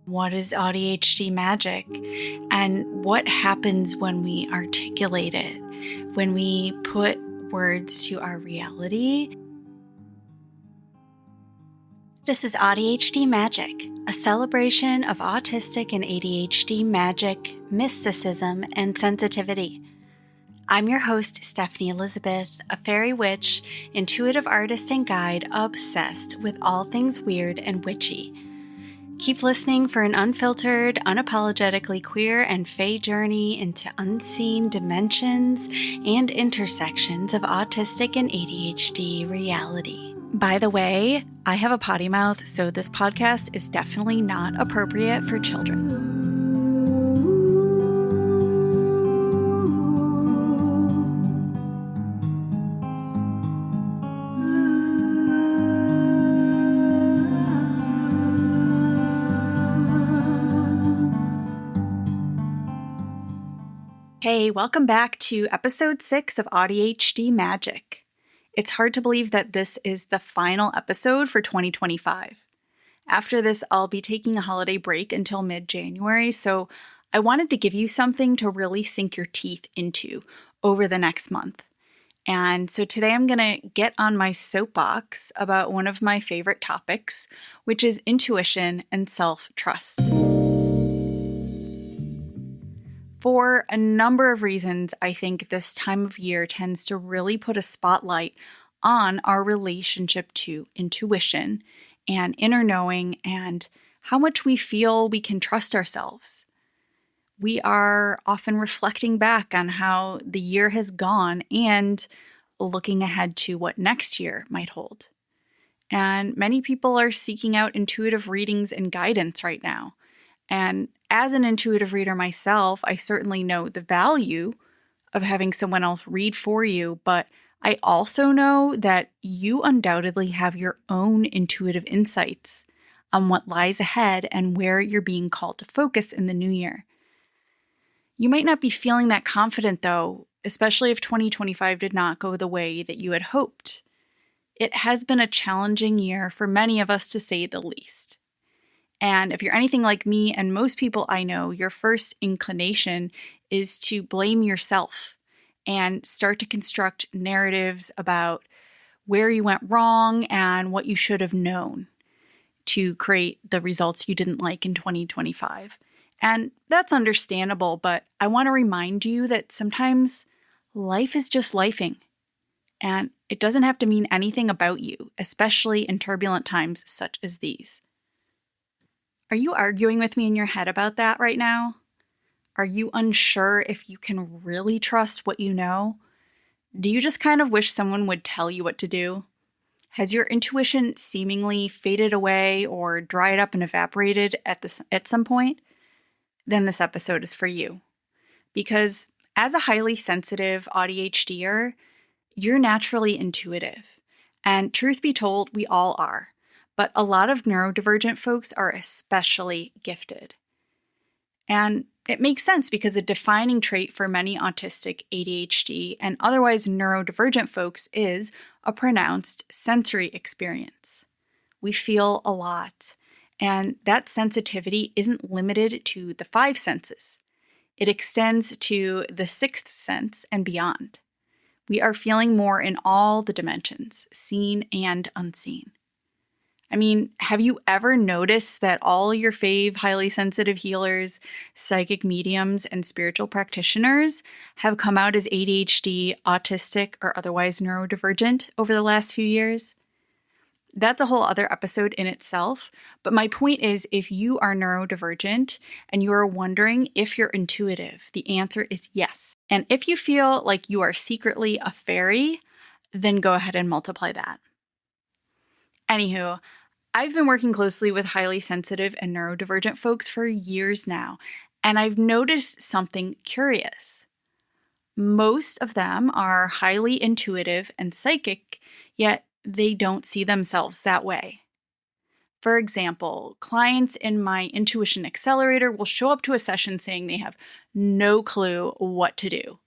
What is AuDHD Magic? And what happens when we articulate it, when we put words to our reality? This is AuDHD Magic, a celebration of autistic and ADHD magic, mysticism, and sensitivity. I'm your host, Stephanie Elizabeth, a fairy witch, intuitive artist and guide obsessed with all things weird and witchy. Keep listening for an unfiltered, unapologetically queer and fae journey into unseen dimensions and intersections of autistic and ADHD reality. By the way, I have a potty mouth, so this podcast is definitely not appropriate for children. Hey, welcome back to episode 6 of AuDHD Magic. It's hard to believe that this is the final episode for 2025. After this, I'll be taking a holiday break until mid-January, so I wanted to give you something to really sink your teeth into over the next month. And so today I'm going to get on my soapbox about one of my favorite topics, which is intuition and self-trust. For a number of reasons, I think this time of year tends to really put a spotlight on our relationship to intuition and inner knowing and how much we feel we can trust ourselves. We are often reflecting back on how the year has gone and looking ahead to what next year might hold. And many people are seeking out intuitive readings and guidance right now. And as an intuitive reader myself, I certainly know the value of having someone else read for you, but I also know that you undoubtedly have your own intuitive insights on what lies ahead and where you're being called to focus in the new year. You might not be feeling that confident though, especially if 2025 did not go the way that you had hoped. It has been a challenging year for many of us, to say the least. And if you're anything like me and most people I know, your first inclination is to blame yourself and start to construct narratives about where you went wrong and what you should have known to create the results you didn't like in 2025. And that's understandable, but I want to remind you that sometimes life is just lifing. And it doesn't have to mean anything about you, especially in turbulent times such as these. Are you arguing with me in your head about that right now? Are you unsure if you can really trust what you know? Do you just kind of wish someone would tell you what to do? Has your intuition seemingly faded away or dried up and evaporated at some point? Then this episode is for you. Because as a highly sensitive ADHDer, you're naturally intuitive. And truth be told, we all are. But a lot of neurodivergent folks are especially gifted. And it makes sense because a defining trait for many autistic, ADHD, and otherwise neurodivergent folks is a pronounced sensory experience. We feel a lot, and that sensitivity isn't limited to the 5 senses. It extends to the 6th sense and beyond. We are feeling more in all the dimensions, seen and unseen. I mean, have you ever noticed that all your fave highly sensitive healers, psychic mediums, and spiritual practitioners have come out as ADHD, autistic, or otherwise neurodivergent over the last few years? That's a whole other episode in itself, but my point is, if you are neurodivergent and you are wondering if you're intuitive, the answer is yes. And if you feel like you are secretly a fairy, then go ahead and multiply that. Anywho, I've been working closely with highly sensitive and neurodivergent folks for years now, and I've noticed something curious. Most of them are highly intuitive and psychic, yet they don't see themselves that way. For example, clients in my Intuition Accelerator will show up to a session saying they have no clue what to do.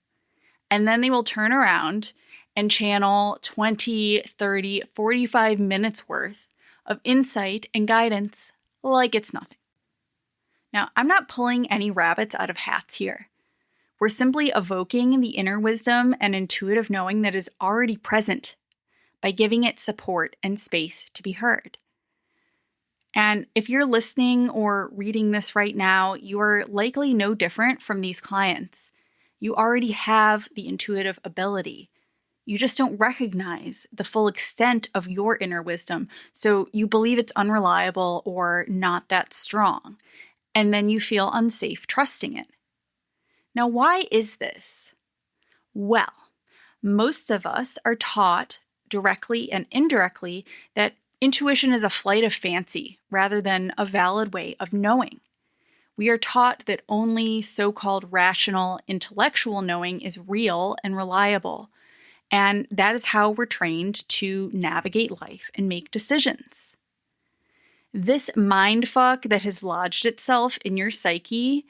And then they will turn around and channel 20, 30, 45 minutes worth of insight and guidance like it's nothing. Now, I'm not pulling any rabbits out of hats here. We're simply evoking the inner wisdom and intuitive knowing that is already present by giving it support and space to be heard. And if you're listening or reading this right now, you are likely no different from these clients. You already have the intuitive ability. You just don't recognize the full extent of your inner wisdom, so you believe it's unreliable or not that strong, and then you feel unsafe trusting it. Now, why is this? Well, most of us are taught directly and indirectly that intuition is a flight of fancy rather than a valid way of knowing. We are taught that only so-called rational, intellectual knowing is real and reliable, and that is how we're trained to navigate life and make decisions. This mindfuck that has lodged itself in your psyche,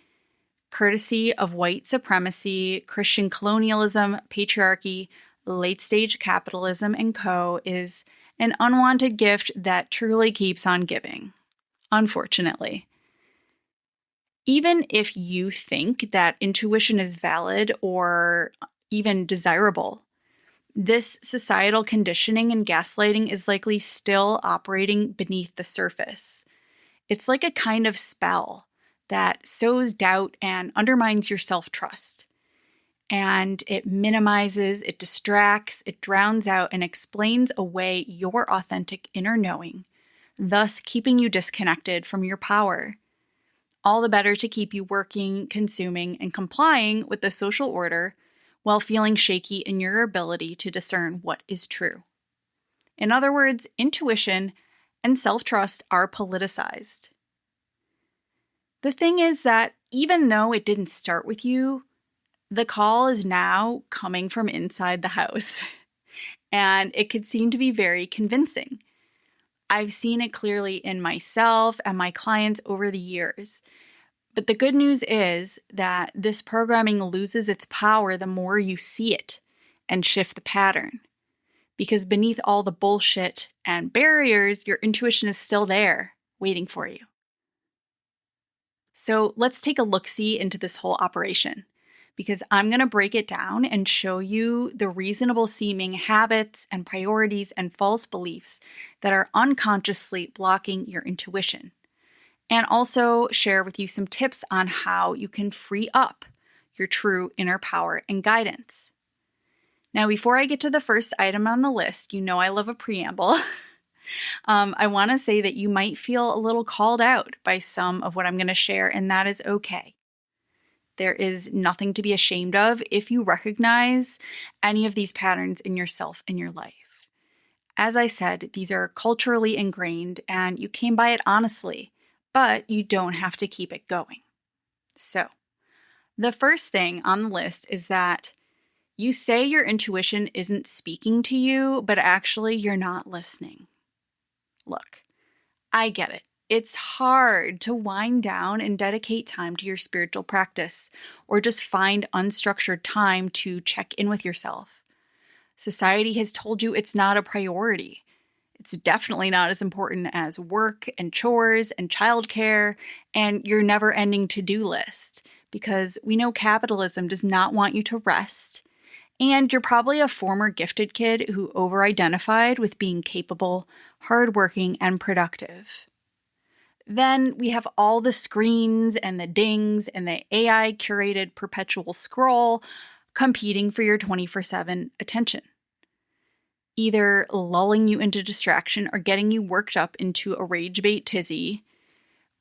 courtesy of white supremacy, Christian colonialism, patriarchy, late-stage capitalism, and co., is an unwanted gift that truly keeps on giving, unfortunately. Even if you think that intuition is valid or even desirable, this societal conditioning and gaslighting is likely still operating beneath the surface. It's like a kind of spell that sows doubt and undermines your self-trust. And it minimizes, it distracts, it drowns out, and explains away your authentic inner knowing, thus keeping you disconnected from your power. All the better to keep you working, consuming, and complying with the social order while feeling shaky in your ability to discern what is true. In other words, intuition and self-trust are politicized. The thing is that even though it didn't start with you, the call is now coming from inside the house, and it could seem to be very convincing. I've seen it clearly in myself and my clients over the years. But the good news is that this programming loses its power the more you see it and shift the pattern. Because beneath all the bullshit and barriers, your intuition is still there, waiting for you. So let's take a look-see into this whole operation, because I'm going to break it down and show you the reasonable seeming habits and priorities and false beliefs that are unconsciously blocking your intuition, and also share with you some tips on how you can free up your true inner power and guidance. Now, before I get to the first item on the list, you know I love a preamble. I want to say that you might feel a little called out by some of what I'm going to share, and that is okay. There is nothing to be ashamed of if you recognize any of these patterns in yourself and your life. As I said, these are culturally ingrained, and you came by it honestly, but you don't have to keep it going. So, the first thing on the list is that you say your intuition isn't speaking to you, but actually you're not listening. Look, I get it. It's hard to wind down and dedicate time to your spiritual practice, or just find unstructured time to check in with yourself. Society has told you it's not a priority. It's definitely not as important as work and chores and childcare and your never-ending to-do list, because we know capitalism does not want you to rest, and you're probably a former gifted kid who over-identified with being capable, hardworking, and productive. Then we have all the screens and the dings and the AI-curated perpetual scroll competing for your 24/7 attention, either lulling you into distraction or getting you worked up into a rage bait tizzy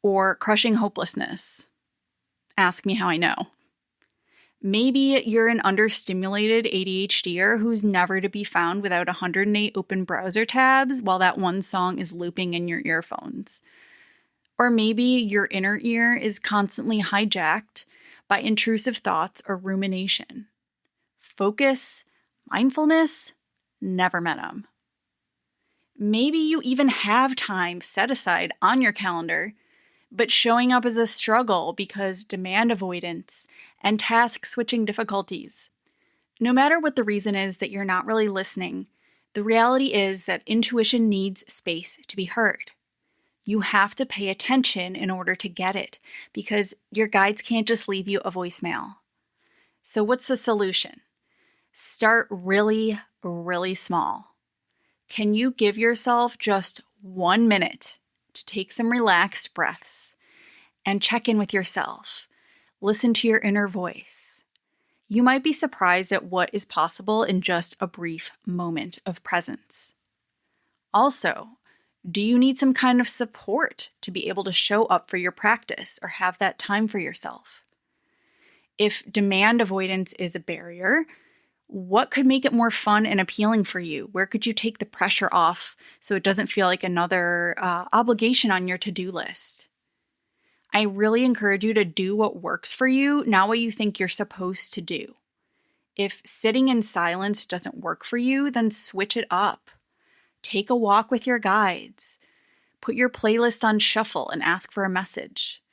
or crushing hopelessness. Ask me how I know. Maybe you're an understimulated ADHDer who's never to be found without 108 open browser tabs while that one song is looping in your earphones. Or maybe your inner ear is constantly hijacked by intrusive thoughts or rumination. Focus, mindfulness, never met 'em. Maybe you even have time set aside on your calendar, but showing up is a struggle because demand avoidance and task switching difficulties. No matter what the reason is that you're not really listening, the reality is that intuition needs space to be heard. You have to pay attention in order to get it because your guides can't just leave you a voicemail. So what's the solution? Start really, really small. Can you give yourself just 1 minute to take some relaxed breaths and check in with yourself? Listen to your inner voice. You might be surprised at what is possible in just a brief moment of presence. Also, do you need some kind of support to be able to show up for your practice or have that time for yourself? If demand avoidance is a barrier, what could make it more fun and appealing for you? Where could you take the pressure off so it doesn't feel like another obligation on your to-do list? I really encourage you to do what works for you, not what you think you're supposed to do. If sitting in silence doesn't work for you, then switch it up. Take a walk with your guides. Put your playlist on shuffle and ask for a message.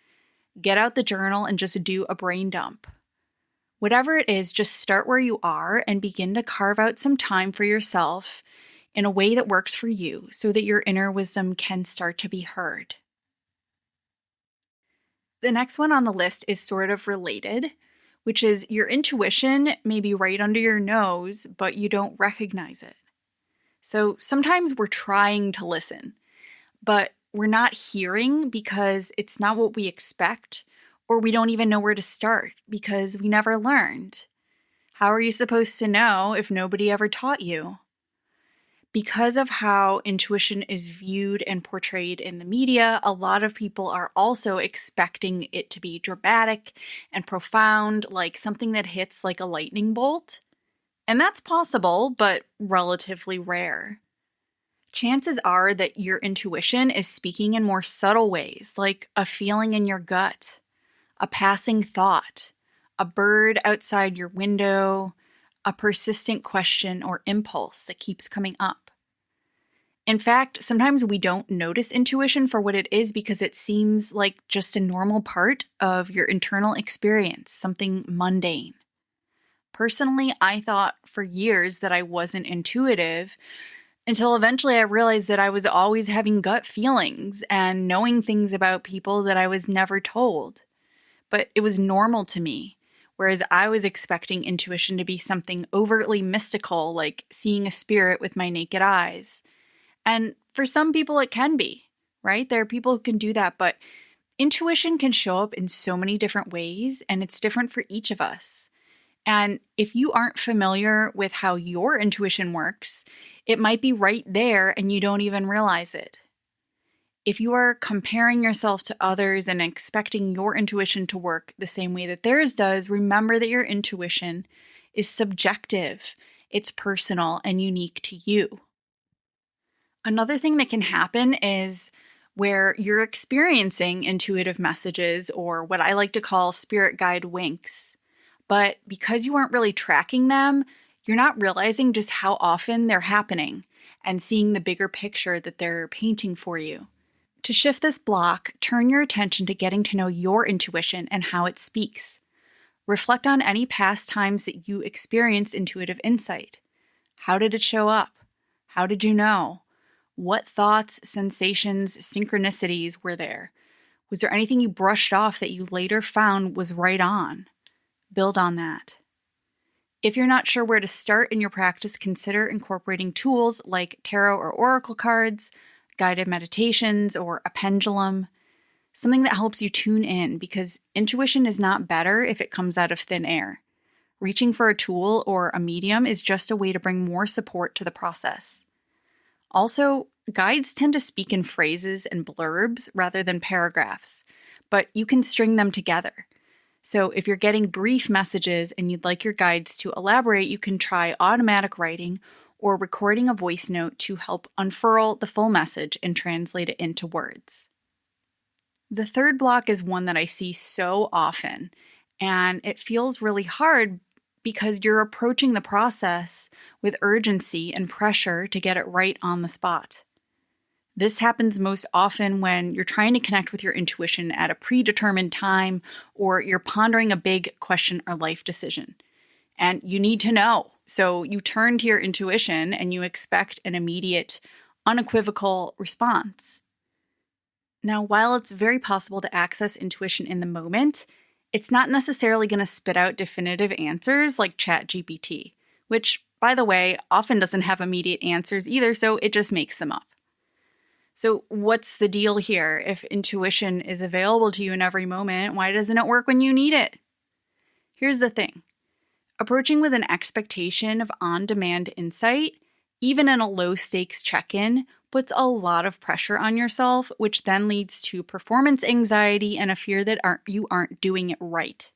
Get out the journal and just do a brain dump. Whatever it is, just start where you are and begin to carve out some time for yourself in a way that works for you so that your inner wisdom can start to be heard. The next one on the list is sort of related, which is your intuition may be right under your nose, but you don't recognize it. So sometimes we're trying to listen, but we're not hearing because it's not what we expect, or we don't even know where to start because we never learned. How are you supposed to know if nobody ever taught you? Because of how intuition is viewed and portrayed in the media, a lot of people are also expecting it to be dramatic and profound, like something that hits like a lightning bolt. And that's possible, but relatively rare. Chances are that your intuition is speaking in more subtle ways, like a feeling in your gut, a passing thought, a bird outside your window, a persistent question or impulse that keeps coming up. In fact, sometimes we don't notice intuition for what it is because it seems like just a normal part of your internal experience, something mundane. Personally, I thought for years that I wasn't intuitive until eventually I realized that I was always having gut feelings and knowing things about people that I was never told. But it was normal to me, whereas I was expecting intuition to be something overtly mystical, like seeing a spirit with my naked eyes. And for some people it can be, right? There are people who can do that, but intuition can show up in so many different ways, and it's different for each of us. And if you aren't familiar with how your intuition works, it might be right there and you don't even realize it. If you are comparing yourself to others and expecting your intuition to work the same way that theirs does, remember that your intuition is subjective, it's personal and unique to you. Another thing that can happen is where you're experiencing intuitive messages, or what I like to call spirit guide winks. But because you aren't really tracking them, you're not realizing just how often they're happening and seeing the bigger picture that they're painting for you. To shift this block, turn your attention to getting to know your intuition and how it speaks. Reflect on any past times that you experienced intuitive insight. How did it show up? How did you know? What thoughts, sensations, synchronicities were there? Was there anything you brushed off that you later found was right on? Build on that. If you're not sure where to start in your practice, consider incorporating tools like tarot or oracle cards, guided meditations, or a pendulum, something that helps you tune in, because intuition is not better if it comes out of thin air. Reaching for a tool or a medium is just a way to bring more support to the process. Also, guides tend to speak in phrases and blurbs rather than paragraphs, but you can string them together. So if you're getting brief messages and you'd like your guides to elaborate, you can try automatic writing or recording a voice note to help unfurl the full message and translate it into words. The third block is one that I see so often, and it feels really hard because you're approaching the process with urgency and pressure to get it right on the spot. This happens most often when you're trying to connect with your intuition at a predetermined time, or you're pondering a big question or life decision. And you need to know. So you turn to your intuition and you expect an immediate, unequivocal response. Now, while it's very possible to access intuition in the moment, it's not necessarily going to spit out definitive answers like ChatGPT, which, by the way, often doesn't have immediate answers either, so it just makes them up. So, what's the deal here? If intuition is available to you in every moment, why doesn't it work when you need it? Here's the thing. Approaching with an expectation of on-demand insight, even in a low-stakes check-in, puts a lot of pressure on yourself, which then leads to performance anxiety and a fear that you aren't doing it right.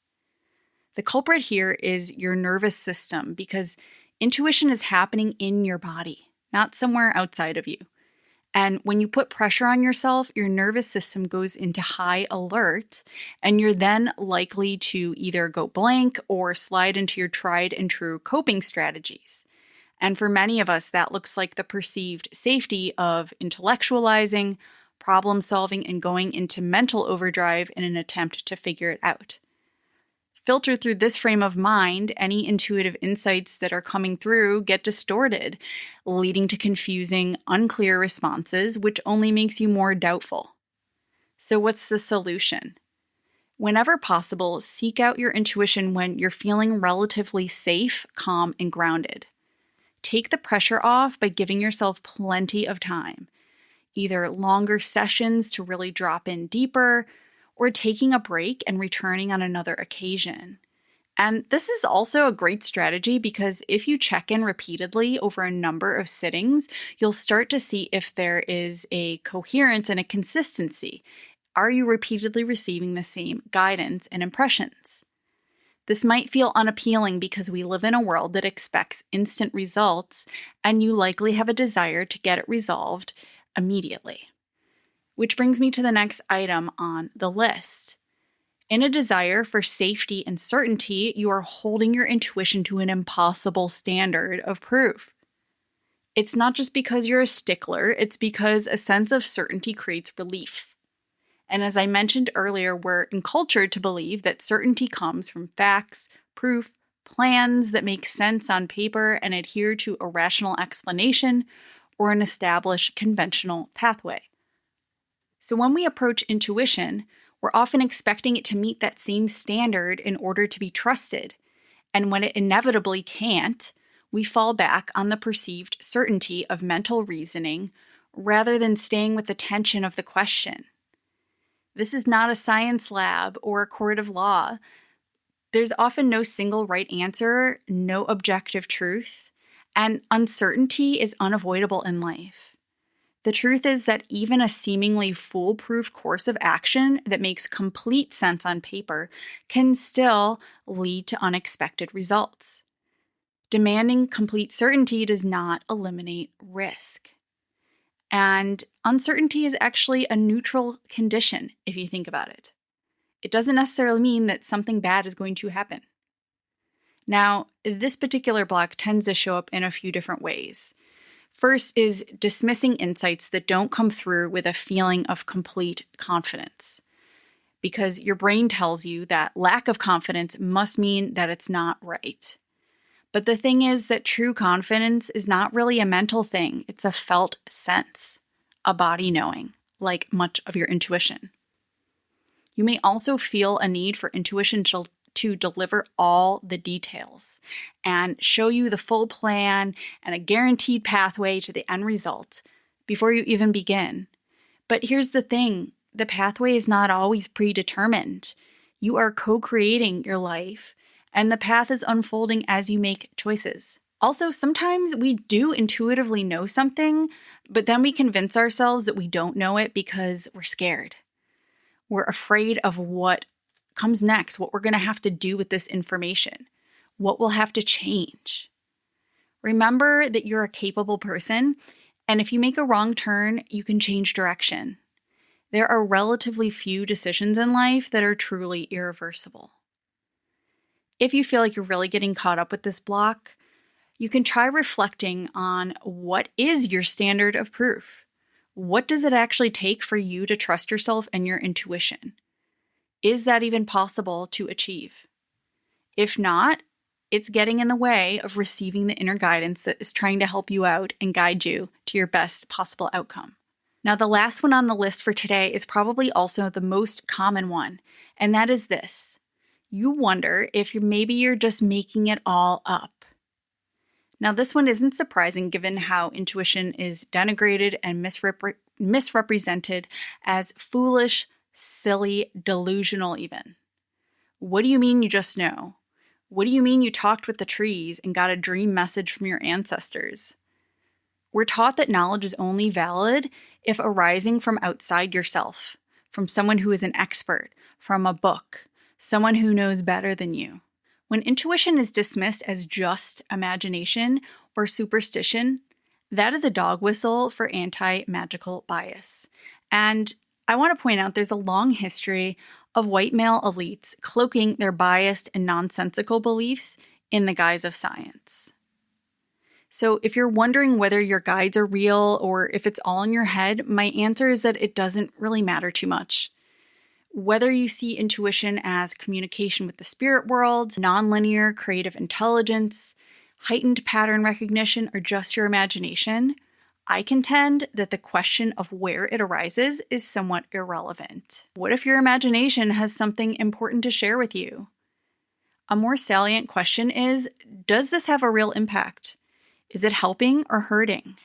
The culprit here is your nervous system, because intuition is happening in your body, not somewhere outside of you. And when you put pressure on yourself, your nervous system goes into high alert, and you're then likely to either go blank or slide into your tried and true coping strategies. And for many of us, that looks like the perceived safety of intellectualizing, problem solving, and going into mental overdrive in an attempt to figure it out. Filtered through this frame of mind, any intuitive insights that are coming through get distorted, leading to confusing, unclear responses, which only makes you more doubtful. So what's the solution? Whenever possible, seek out your intuition when you're feeling relatively safe, calm, and grounded. Take the pressure off by giving yourself plenty of time, either longer sessions to really drop in deeper, or taking a break and returning on another occasion. And this is also a great strategy because if you check in repeatedly over a number of sittings, you'll start to see if there is a coherence and a consistency. Are you repeatedly receiving the same guidance and impressions? This might feel unappealing because we live in a world that expects instant results, and you likely have a desire to get it resolved immediately. Which brings me to the next item on the list. In a desire for safety and certainty, you are holding your intuition to an impossible standard of proof. It's not just because you're a stickler, it's because a sense of certainty creates relief. And as I mentioned earlier, we're encultured to believe that certainty comes from facts, proof, plans that make sense on paper and adhere to a rational explanation or an established conventional pathway. So when we approach intuition, we're often expecting it to meet that same standard in order to be trusted. And when it inevitably can't, we fall back on the perceived certainty of mental reasoning rather than staying with the tension of the question. This is not a science lab or a court of law. There's often no single right answer, no objective truth, and uncertainty is unavoidable in life. The truth is that even a seemingly foolproof course of action that makes complete sense on paper can still lead to unexpected results. Demanding complete certainty does not eliminate risk. And uncertainty is actually a neutral condition if you think about it. It doesn't necessarily mean that something bad is going to happen. Now, this particular block tends to show up in a few different ways. First is dismissing insights that don't come through with a feeling of complete confidence, because your brain tells you that lack of confidence must mean that it's not right. But the thing is that true confidence is not really a mental thing. It's a felt sense, a body knowing, like much of your intuition. You may also feel a need for intuition to deliver all the details and show you the full plan and a guaranteed pathway to the end result before you even begin. But here's the thing, the pathway is not always predetermined. You are co-creating your life, and the path is unfolding as you make choices. Also, sometimes we do intuitively know something, but then we convince ourselves that we don't know it because we're scared. We're afraid of what comes next, what we're going to have to do with this information, what will have to change. Remember that you're a capable person, and if you make a wrong turn, you can change direction. There are relatively few decisions in life that are truly irreversible. If you feel like you're really getting caught up with this block, you can try reflecting on what is your standard of proof. What does it actually take for you to trust yourself and your intuition? Is that even possible to achieve? If not, it's getting in the way of receiving the inner guidance that is trying to help you out and guide you to your best possible outcome. Now, the last one on the list for today is probably also the most common one, and that is this. You wonder if maybe you're just making it all up. Now, this one isn't surprising given how intuition is denigrated and misrepresented as foolish, silly, delusional even. What do you mean you just know? What do you mean you talked with the trees and got a dream message from your ancestors? We're taught that knowledge is only valid if arising from outside yourself, from someone who is an expert, from a book, someone who knows better than you. When intuition is dismissed as just imagination or superstition, that is a dog whistle for anti-magical bias. And I want to point out there's a long history of white male elites cloaking their biased and nonsensical beliefs in the guise of science. So if you're wondering whether your guides are real or if it's all in your head, my answer is that it doesn't really matter too much. Whether you see intuition as communication with the spirit world, nonlinear creative intelligence, heightened pattern recognition, or just your imagination, I contend that the question of where it arises is somewhat irrelevant. What if your imagination has something important to share with you? A more salient question is, does this have a real impact? Is it helping or hurting?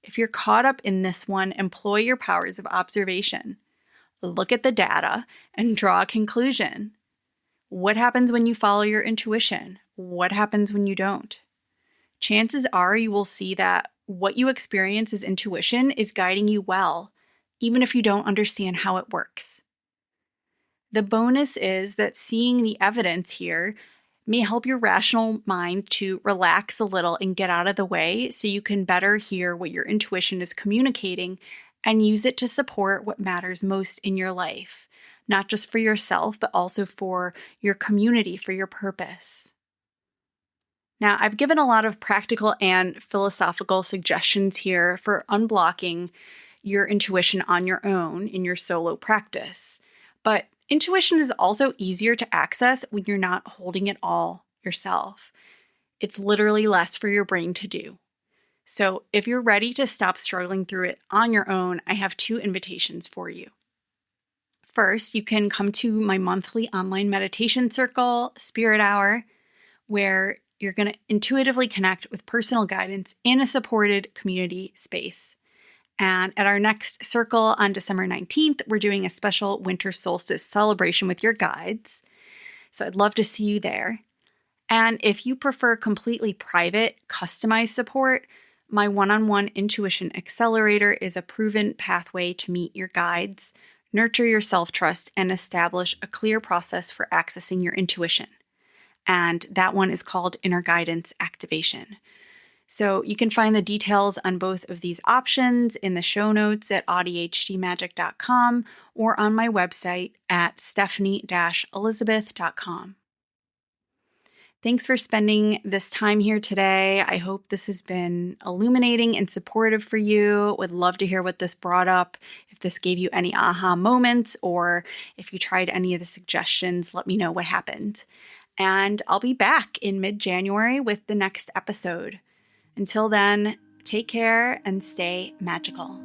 If you're caught up in this one, employ your powers of observation. Look at the data and draw a conclusion. What happens when you follow your intuition? What happens when you don't? Chances are you will see that what you experience as intuition is guiding you well, even if you don't understand how it works. The bonus is that seeing the evidence here may help your rational mind to relax a little and get out of the way so you can better hear what your intuition is communicating and use it to support what matters most in your life, not just for yourself, but also for your community, for your purpose. Now, I've given a lot of practical and philosophical suggestions here for unblocking your intuition on your own in your solo practice, but intuition is also easier to access when you're not holding it all yourself. It's literally less for your brain to do. So if you're ready to stop struggling through it on your own, I have 2 invitations for you. First, you can come to my monthly online meditation circle, Spirit Hour, where you're going to intuitively connect with personal guidance in a supported community space. And at our next circle on December 19th, we're doing a special winter solstice celebration with your guides. So I'd love to see you there. And if you prefer completely private, customized support, my one-on-one Intuition Accelerator is a proven pathway to meet your guides, nurture your self-trust, and establish a clear process for accessing your intuition. And that one is called Inner Guidance Activation. So you can find the details on both of these options in the show notes at AuDHDMagic.com or on my website at stephanie-elizabeth.com. Thanks for spending this time here today. I hope this has been illuminating and supportive for you. Would love to hear what this brought up. If this gave you any aha moments or if you tried any of the suggestions, let me know what happened. And I'll be back in mid-January with the next episode. Until then, take care and stay magical.